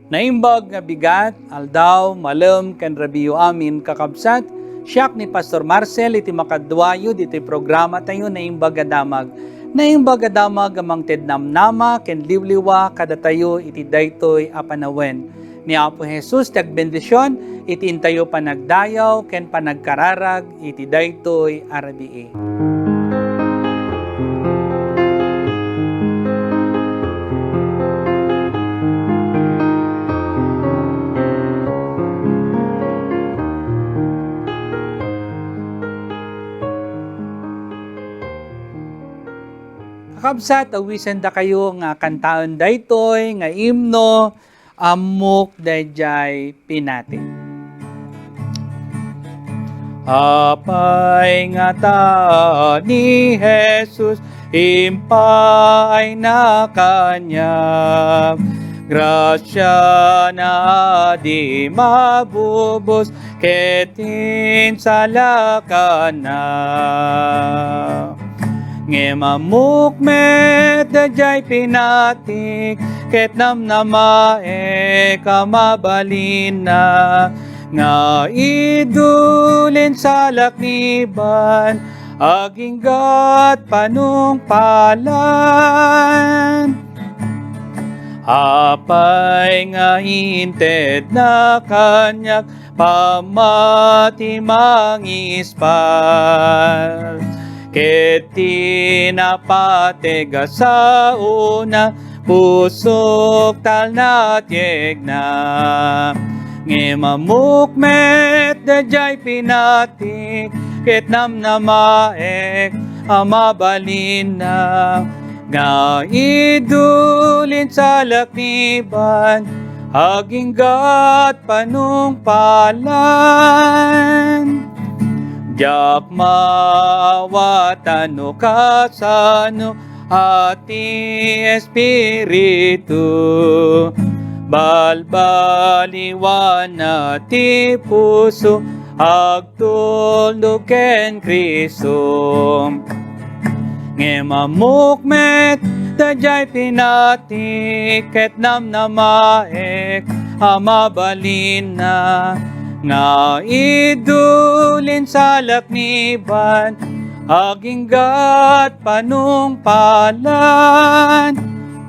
Naimbag nga bigat, aldaw, malem, ken rabiyo amin kakabsat, siyak ni Pastor Marcel iti makadwayo diti programa tayo naimbag adamag. Naimbag adamag amang tednamnama ken liwliwa kada tayo iti daytoy a panawen. Ni Apo Jesus tagbendisyon iti intayo panagdayaw ken panagkararag iti daytoy arabii. Kakabsat, awisan da kayo nga kantaon daytoy, nga imno, amok dayjay pinati. Apay nga ta ni Jesus, impay na kanya. Grasya na di mabubos, ketin salakana. Ngemamuk met dayjay pinatik, ket namnamae kamabalina, nga idulin sa lakniban, aginggat panungpalan. Apay nga inted na kanyak, pamati mangispal. Ket tinapatega sa una, pusok tal na tiegna. Ngemamuk met dayjay pinatik, ket namnamaek amabalin na. Nga idulin sa lakniban, aginggat panungpalan. Jak mawatano kasano ati espiritu, balbaliwan ati puso, agtulog ken Kristo. Ngemamuk met dayjay pinatik, ket namnamaek amabalin na. Nga idulin sa lakniban, aginggat panungpalan.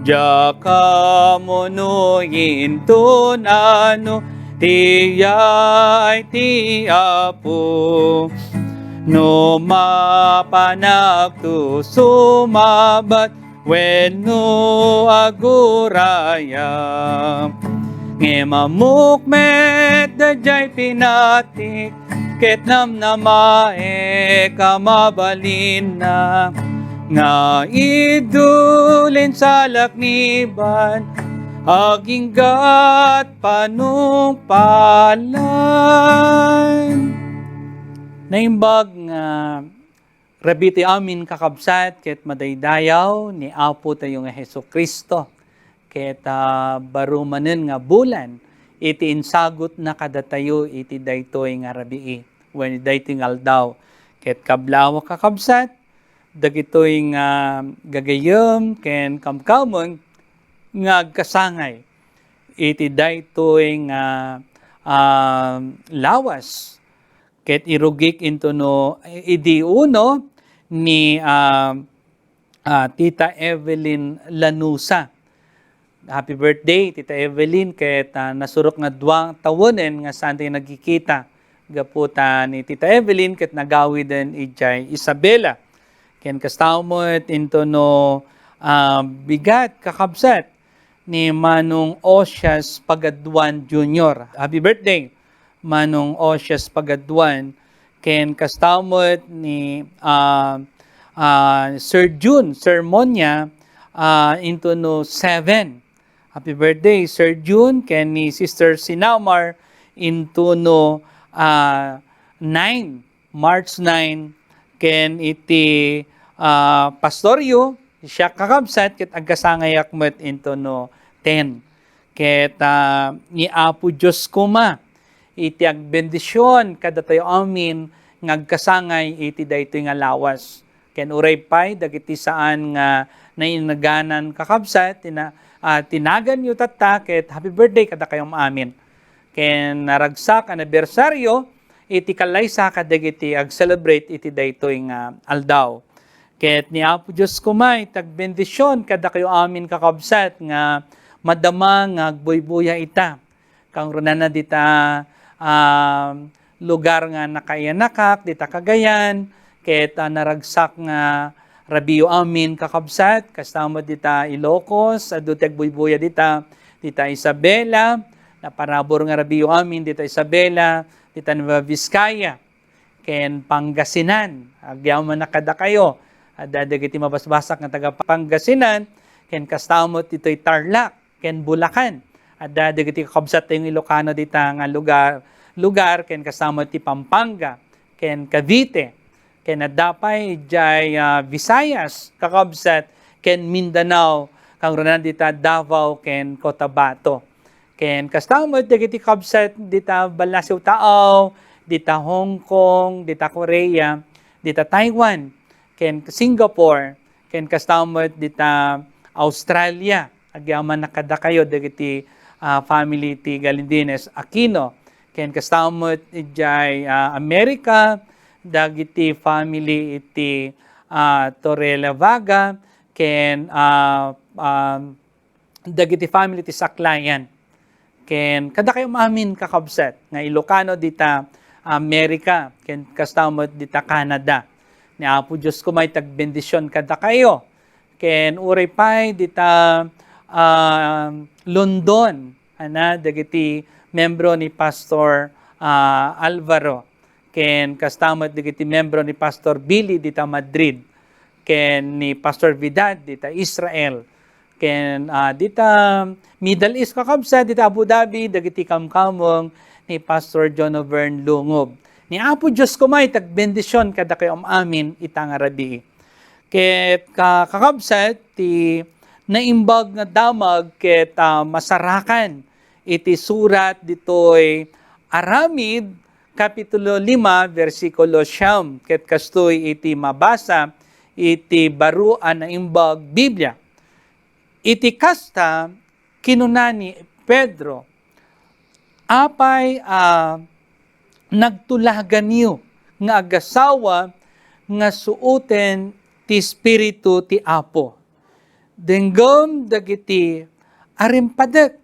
Jaka monoyin tunano, tiyay ti Apo. No mapanagto sumabat, wenno aguraya. Ngemamuk met dayjay pinatik, ket namnamae kamabalin na. Nga idulin sa lakniban, aginggat panungpalan. Naimbag nga rabiti amin kakabsat, ket madaydayaw ni Apo tayo nga Hesus Kristo. Ket barumanen nga bulan, iti insagot na kadatayo iti daytoy nga rabii. When daytoy nga aldaw, ket kablawa kakabsat, dagitoy nga gagayem ken kamkamon nga agkasangay. Iti daytoy nga lawas, ket irugik into no idi uno ni Tita Evelyn Lanusa. Happy birthday, Tita Evelyn, ket nasurok nga 2 tawonen nga saan tayo nagkikita. Gaputa ni Tita Evelyn, ket nagawi din ijay Isabela. Ken kastamot into no bigat kakabsat ni Manong Osias Pagaduan Jr. Happy birthday, Manong Osias Pagaduan. Ken kastamot ni Sir June Sermonia into no 7. Happy birthday, Sir June, ken ni Sister Sinamar into no 9, March 9, ken iti pastoryo, siya kakabsat, ket agkasangay akmet into no 10. Ket ni Apo Diyos kuma, iti agbendisyon kada tayo amin, ngagkasangay iti daytoy nga lawas. ken uray pay dagiti saan nga nainaganan kakabsat, tinagan yu tatta, ket happy birthday kada kayong amin. Ken naragsak anibersaryo, iti kalaysa kadagiti ag-celebrate iti daytoy nga aldaw. Ket ni Apo Diyos kumay, tagbendisyon kada kayo amin kakabsat, nga madama nga agbuybuya ita. Kang runana dita lugar nga nakayanakak, dita Cagayan, ket naragsak nga rabiyo amin kakabsat, kasama dita Ilocos, adu tagbuybuya dita Isabela, naparabor nga rabiyo amin dita Isabela, dita Nueva Vizcaya, ken Pangasinan, agyaman na kada kayo, adadagiti mabasbasak nga taga Pangasinan, ken kastamot dito'y Tarlac, ken Bulacan, adadagiti kakabsat yung Ilocano dita nga lugar, ken kasama ti Pampanga, ken Cavite, ken adapay jay Visayas, kakabsat, ken Mindanao, kang runan dita Davao, ken Cotabato. Ken kasama dagiti kakabsat dita Balasiw Taaw, dita Hong Kong, dita Korea, dita Taiwan, ken Singapore, ken kasama dita Australia, agyaman nakada kayo dagiti family ti Galindines Aquino, ken kastamot ijay Amerika, dagiti family iti Torrelavega, ken dagiti family ti Saklayan, ken kada kayo maamin kakabsat nga Ilocano dita Amerika, ken kastamot dita Canada. Ni Apo Diyos ko may tagbendisyon kada kayo, ken uray pay dita London, dagiti membro ni Pastor Alvaro, ken kastamot dagiti membro ni Pastor Billy dita Madrid, ken ni Pastor Vidad dita Israel, ken dita Middle East kakabsa dita Abu Dhabi, dagiti kamkamong ni Pastor John Overn Lungob. Ni Apo Diyos ko may tagbendisyon kada kayo amin itang arabi. Ket kakabsat ti naimbag nga damag ket masarakan iti surat ditoy Aramid kapitulo 5 versikulo 9, ket kastoy iti mabasa iti baruan na imbag Biblia. Iti kasta kinunani Pedro, apay nagtulagan niyo nga agasawa nga suoten ti Espiritu ti Apo. Denggom dagiti arimpadek,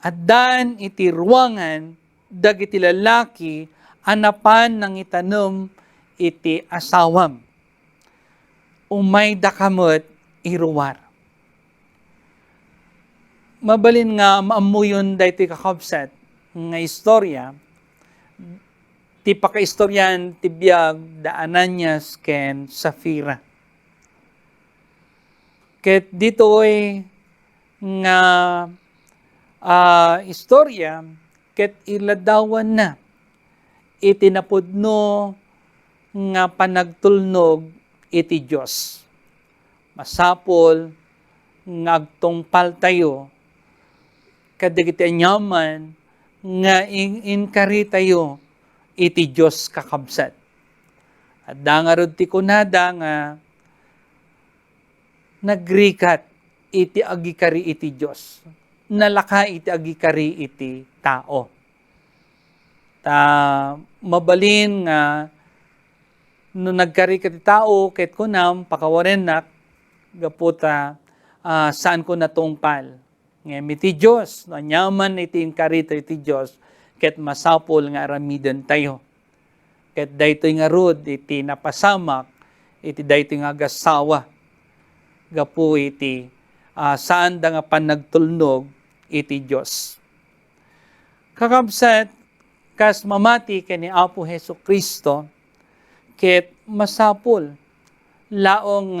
addan iti ruangan dagiti lalaki anapan nang itanom iti asawam. Umay dakamot iruwar. Mabalin nga maamuyon dayti kakabsat nga istorya, ti pakaistoryan ti biag da Ananias ken Safira. Ket ditoy nga istorya, ket iladawan na itinapudno nga panagtulnog iti Dios. Masapol nga agtungpal tayo kadagiti anyaman nga inkari tayo iti Dios kakabsat. At dangarod ti kunada nga nagrikat iti agikari iti Dios, nalaka iti agikari iti tao. Mabalin nga no nagkari iti tao ket kunam pakawarenak gaputa saan ko natungpal ngem iti Dios, no anyaman iti inkari iti Dios, ket masapol nga aramiden tayo. Ket daytoy nga rod iti napasamak iti daytoy nga agasawa gapu iti saan da nga panagtulnog iti Dios. Kakabsat kas mamati ken ni Apo Hesukristo, ket masapol laong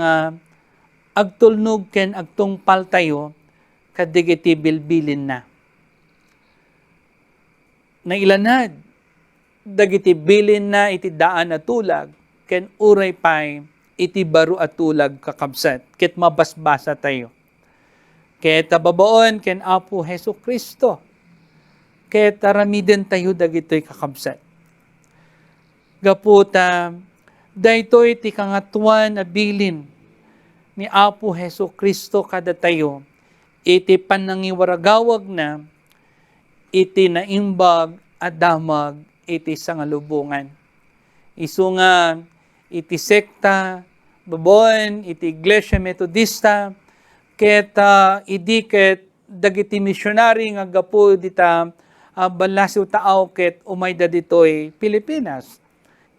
agtulnog ken agtungpal tayo kadagiti bilbilin na. Nailanad dagiti bilin na iti daan at tulag, ken uray pay iti baro at tulag kakabsat, ket mabasbasa tayo. Ket babaon ken Apo Hesukristo, ket aramiden tayo dagitoy kakabsat. Gaputa daytoy ti kangatuan na bilin ni Apo Hesu Kristo kada tayo, iti panangiwaragawag na, iti naimbag at damag, iti sangalubungan. Isu nga, iti sekta, babon, iti Iglesia Metodista, ket idiket dagiti missionary nga gapu dita balasiw taaw ket umayda ditoy Pilipinas.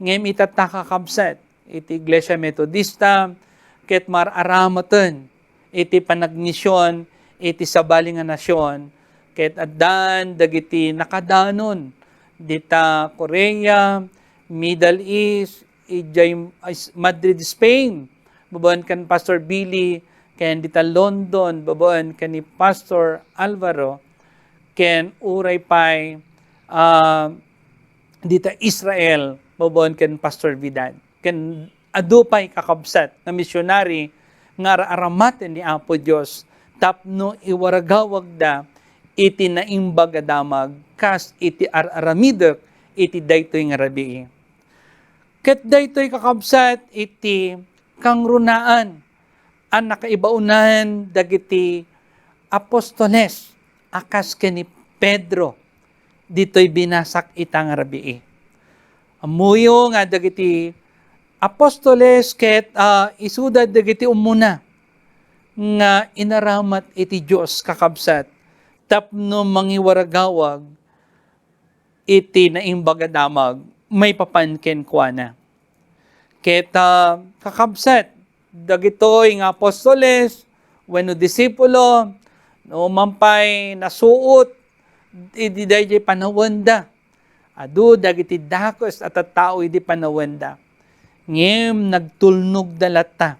Ngem itatakakabsat iti Iglesia Metodista ket mararamaten iti panagmisyon iti sabali nga nasyon ket addan dagiti nakadanon dita Korea, Middle East, ijay Madrid, Spain. Babon kan Pastor Billy, ken dita London, babon kan ni Pastor Alvaro, ken uray pay dita Israel, babon ken Pastor Vidal. Ken adu pay kakabsat na misyonary nga aramaten ni Apo Dios tapno iwaragawag da iti naimbag a damag kas iti araramidek iti daytoy nga rabii. Ket daytoy kakabsat iti kangrunaan ang nakaibaunan dagiti apostoles akas ken ni Pedro ditoy binasak itang rabii. Amuyo nga dagiti apostoles ket isuda dagiti umuna nga inaramat iti Dios kakabsat tapno mangiwaragawag iti naimbag a damag may papanken kuana. Ket kakabsat dagitoy nga apostoles wenno disipulo no mampay nasuot iti dayjay panawenda. Adu dagiti dakes at tao iti panawenda. Ngem nagtulnog dalata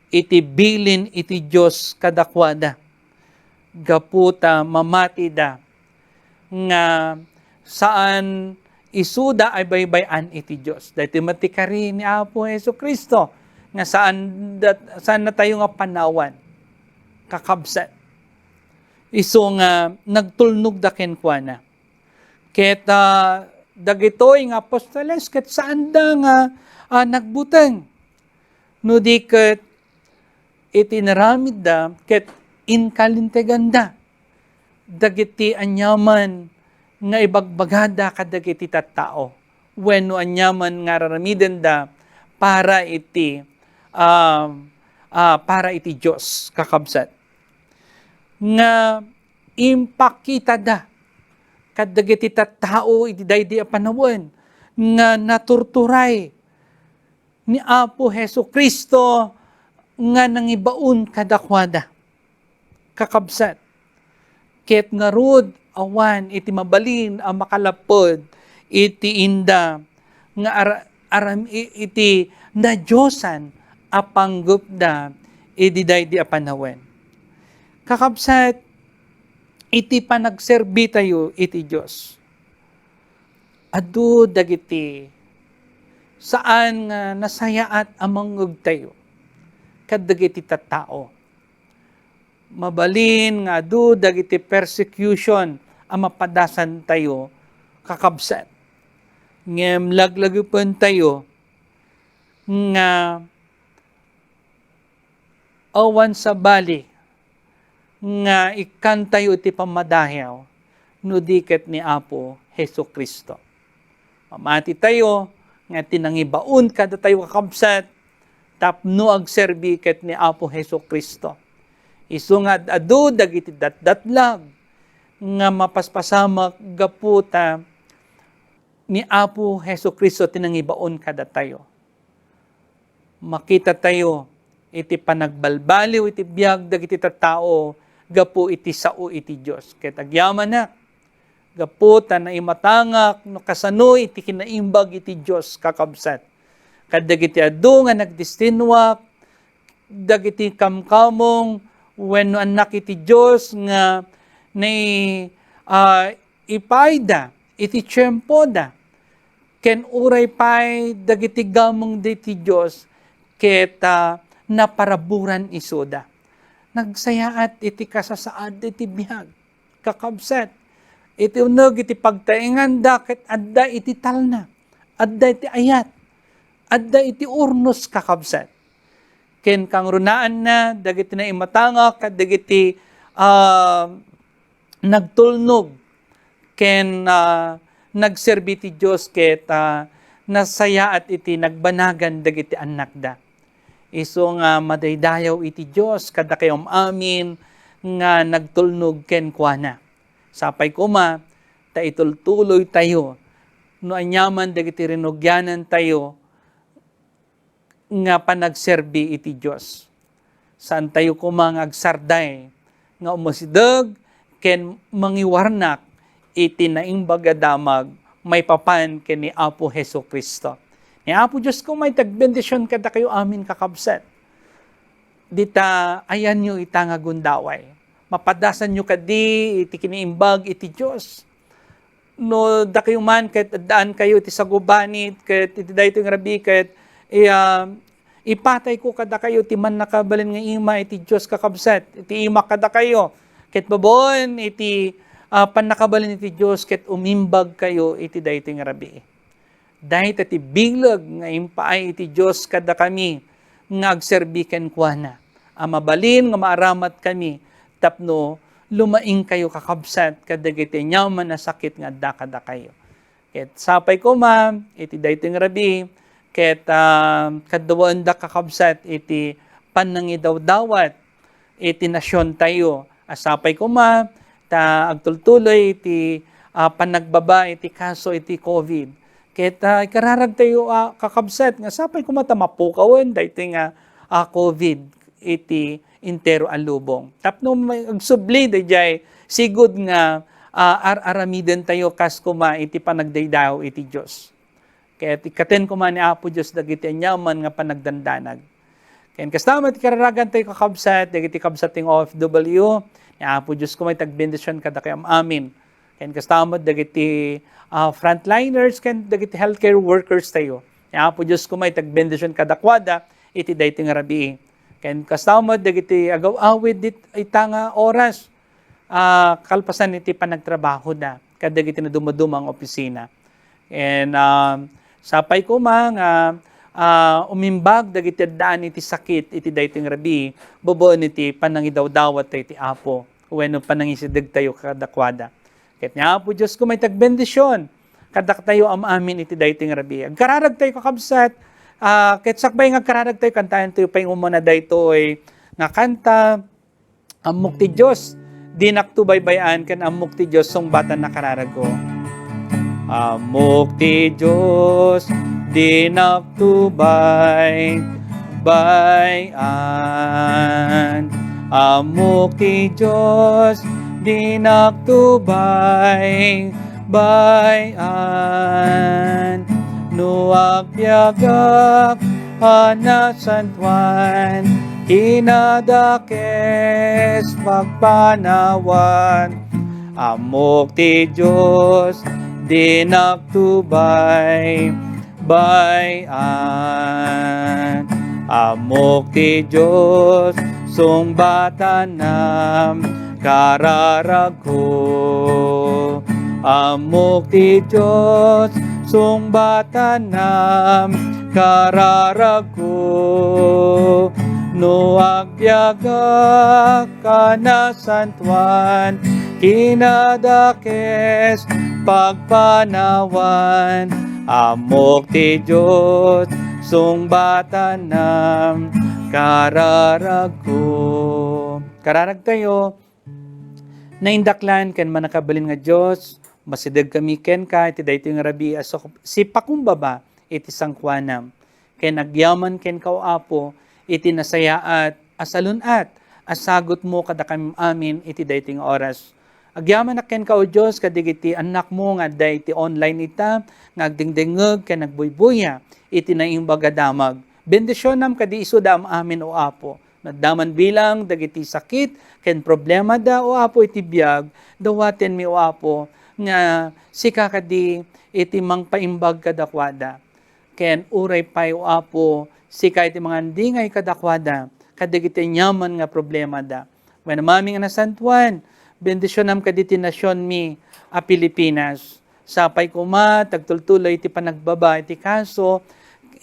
iti bilin iti Dios kadakwada. Gaputa mamati da nga saan isuda ay baybayan iti Dios. Dahiti matikari ni Apo Hesu Kristo nga saan na tayo nga panawan kakabsat. Isu nga nagtulnog da kenkwana. Ket dagitoy nga apostoles ket saan da nga nagbuteng. No di ket itinaramid da ket inkalinteganda dagiti anyaman nga ibagbagada kadagiti tattao wenno anyaman nga raramiden da para iti Dios kakabsat nga impakita da kadagiti tattao iti daydi a panawon nga naturturay ni Apo Hesu Kristo nga nangibaon kadakwada kakabsat ket ngarud awan iti mabalin ang makalapod iti inda nga iti na Diyosan apanggup da iti daydi a panawon. Kakabsat iti panagserbi tayo iti Dios. Adu dagiti saan nga nasayaat amangeg tayo kadagiti tattao. Mabalin nga adu dagiti persecution ang mapadasan tayo kakabsat. Ngem laglagupon tayo nga awan sa bali nga ikan tayo iti pamadayaw no diket ni Apo Hesu Kristo. Mamati tayo nga tinangibaon kada tayo kakabsat tapno agserbi ket ni Apo Hesu Kristo. Isu nga adu dagiti datdatlag nga mapaspasamak gaputa ni Apo Hesu Kristo tinangibaon kada tayo. Makita tayo iti panagbalbaliw iti biag dagiti tattao gapu iti sao iti Dios. Ket agyaman na gaputa na imatangak no kasano iti kinaimbag iti Dios kakabsat. Kadagiti adu nga nagdistinwak dagiti kamkamong wenno anak iti Dios nga ipayda iti tiyempo da ken uray pay dagiti gamong iti Dios ket naparaburan isoda. Nagsayaat iti kasasaad iti bihag kakabsat. Iti uneg iti pagtaingan da ket adda iti talna. Adda iti ayat. adda iti urnos kakabsat. Ken kang runaan na, dagiti na imatanga, kadagiti nagtulnog, ken nagserbi ti Diyos, ket nasaya at iti nagbanagan dagiti anak da. Iso nga madaydayaw iti Diyos, kada kayom amin, nga nagtulnog ken kuana. Sapay kuma, ta itultuloy tayo, no anyaman dagiti rinugyanan tayo, nga panagserbi iti Diyos. Saan tayo kumang agsarday, nga umasidag, ken mangiwarnak, iti naing bagadamag, may papan ken ni Apo Heso Kristo. Ni Apo Diyos ko may tagbendisyon kada kayo amin kakabsat. Dita ayan nyo itanga gundaway. Mapadasan nyo kadi, iti kiniimbag iti Diyos. No da kayo man, kahit daan kayo iti sagubanit, kahit iti dayto yung rabi, kahit ipatay ko kada kayo, iti man nakabalin nga ima, iti Diyos kakabsat, iti ima kada kayo, kahit babon, iti panakabalin iti Diyos, kahit umimbag kayo, iti dayto yung rabi. Dahil iti biglag nga impaay iti Diyos kada kami, nga agserbiken kuana. Mabalin nga maaramat kami, tapno lumaing kayo kakabsat, kadagiti nyaman na sakit nga da kayo. Ket sapay ko iti dayto yung rabi, ket kadawaan da kakabsat, iti panangidawdawat, iti nasyon tayo. Asapay ko ta agtultuloy iti panagbaba, iti kaso, iti COVID. Ket ikararag tayo kakabsat, nga sapay ko mapukawan, dayto nga COVID, iti intero alubong. Tapno may agsubli, dayjay sigud nga aramiden tayo kas kuma iti panagdaydaw iti Diyos. Ket ikaten kuma ni Apo Diyos dagiti anyaman nga panagdandanag. Ken kastamat ikararagan tayo kakabsat, dagiti kabsating OFW, ni Apo Diyos ko may tagbendisyon kada kayam amin. Ken kastamat dagiti frontliners, ken dagiti healthcare workers tayo. Ni Apo Diyos ko may tagbendisyon kada kwada, iti dayto nga rabii. Ken kastamat dagiti agaw-awid dit itanga oras, kalpasan iti panagtrabaho da, kadagiti na dumadumang opisina. And sapay ko umimbag dagiti daan iti sakit, iti dayto nga rabii, boboon iti panangidawdawat tayo iti Apo, wenno panangisidag tayo kada kwada. Ket ni Apo Diyos ko may tagbendisyon, kadak tayo amin iti dayto nga rabii. Agkararag tayo kakabsat, ket sakbay nga kararag tayo, kantahan tayo pa yung umuna daytoy nga kanta, amok ti Diyos, di naktubaybayan, kan amok ti Diyos, song batan na kararag ko. Amok ti Diyos, di naktubaybayan. Amok ti Diyos, di naktubaybayan. No agbyagak anasantuan, inadakes pagpanawan. Amok ti Diyos, di naktubaybayan. Amok ti Diyos, sungbatan nam kararag ko. Amok ti Diyos, sungbatan nam kararag ko. No agbyagak kanasantuan, kinadakes pagpanawan. Amok ti Diyos, sungbatan nam kararag ko. Kararag tayo, naindaklan ken manakabalin nga Diyos, masidag kami ken ka, iti dayto nga rabii, aso si pakumbaba, iti sangkwanam. Ken nagyaman ken kao Apo, iti nasayaat, asalunat, asagot mo kada kami amin, iti dayto nga oras. Agyaman na ken kao Diyos, kadigiti anak mo nga dayti online ita, nga agdingdingeg ken nagbuybuya, iti naimbagadamag. Bendisyon nam kadi iso dam amin o Apo. Nagdaman bilang dagiti sakit, ken problema da o Apo iti biyag, dawaten mi o Apo, nga sika kadi iti mangpaimbag kadakwada. Ken uray pay o Apo, sika iti mga dingay kadakwada, kadagiti nyaman nga problema da. When maming nasantuan, bendisyon nam kaditi nasyon mi Pilipinas. Sapay kuma, tagtultuloy iti panagbaba iti kaso,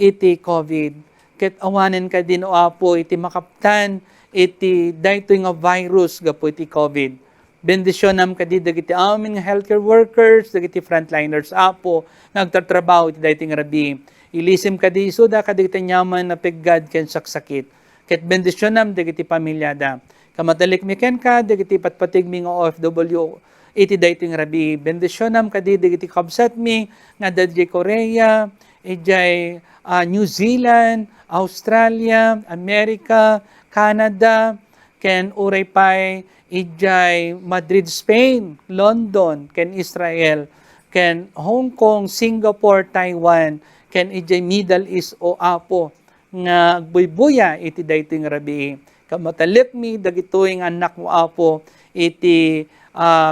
iti COVID. Ket awanen ka din o Apo iti makaptan iti daytoy nga virus gapo iti COVID. Bendisyonam kadi dagiti amin nga healthcare workers, dagiti frontliners Apo nagtatrabaho iti daytoy nga rabi. Ilisim kadi isuda kadagiti nyaman na peggad ken saksakit. Ket bendisyonam dagiti pamilyada. Kamatalik mi ken ka dagiti patpatig mi nga OFW iti daytoy nga rabi. Bendisyonam kadi dagiti kabsat mi nga dadji Korea, ijay New Zealand, Australia, America, Canada, ken uray pay ijay Madrid, Spain, London, ken Israel, ken Hong Kong, Singapore, Taiwan, ken ijay Middle East o Apo nga agbuybuya iti daytoy nga rabii. Kamatalik mi dagitoy nga anak mo Apo iti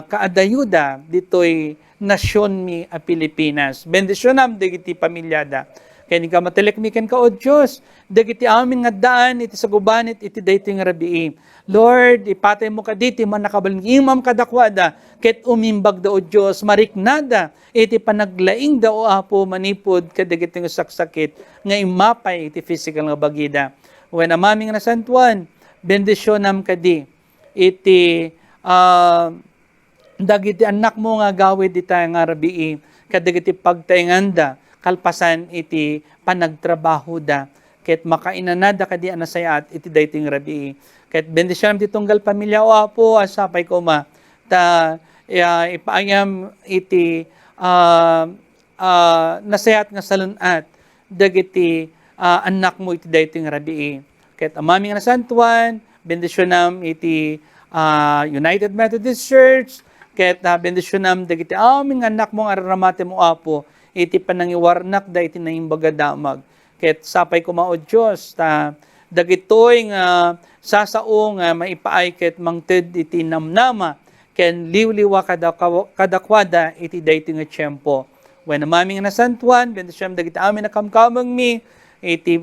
kaadayuda ditoy nasyon mi a Pilipinas. Bendisyonam dagiti pamilyada. Kaya ni kamatalik mi ken ka o Diyos, dagiti amin nga daan iti sa gubanit iti daytoy nga rabii. Lord, ipatay mo kaditi man nakabaling imam kadakwada, ket umimbag da o Diyos, mariknada, iti panaglaing da o Apo manipod kadagiti nga saksakit, nga imapay iti physical nga bagida. When amaming na santuan, bendisyonam kadi, iti dagiti anak mo nga gawid iti nga rabii, kadagiti pagtainganda, kalpasan iti panagtrabaho da, ket makainanada kadi anasayat iti daytoy nga rabii. Ket bendisyonam ti tunggal pamilya o Apo asapay ko ma ta ipaayam iti nasayat nga salunat dagiti anak mo iti daytoy nga rabii. Ket amami nga nasantuan, bendisyonam iti United Methodist Church, ket bendisyonam dagiti aming anak mo nga araramate mo Apo iti panangiwarnak da iti naimbaga damag. Ket sapay ko mao Dios ta dagitoy nga sasao nga maipaay ket mangted iti namnama ken liwliwa kadakwada iti daytoy nga tiempo. When amami nga nasantuan, bendisyonam dagiti amin nakamkameng mi iti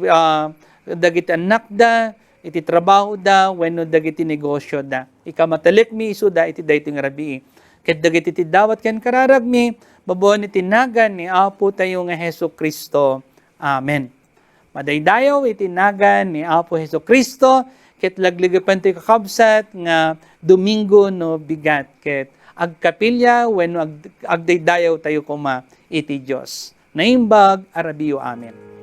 dagiti anak da, iti trabaho da, wenno dagiti negosyo da. Ikamatalik mi isu da iti daytoy nga rabii. Ket dagiti ti dawat ken kararag mi, babon iti nagan ni Apo tayo nga Hesu Kristo. Amen. Madaydayaw iti nagan ni Apo Hesu Kristo, ket lagligpan ti kakabsat nga Domingo no bigat, ket agkapilya wenno agdaydayaw tayo kuma iti Dios. Naimbag arabiyo amen.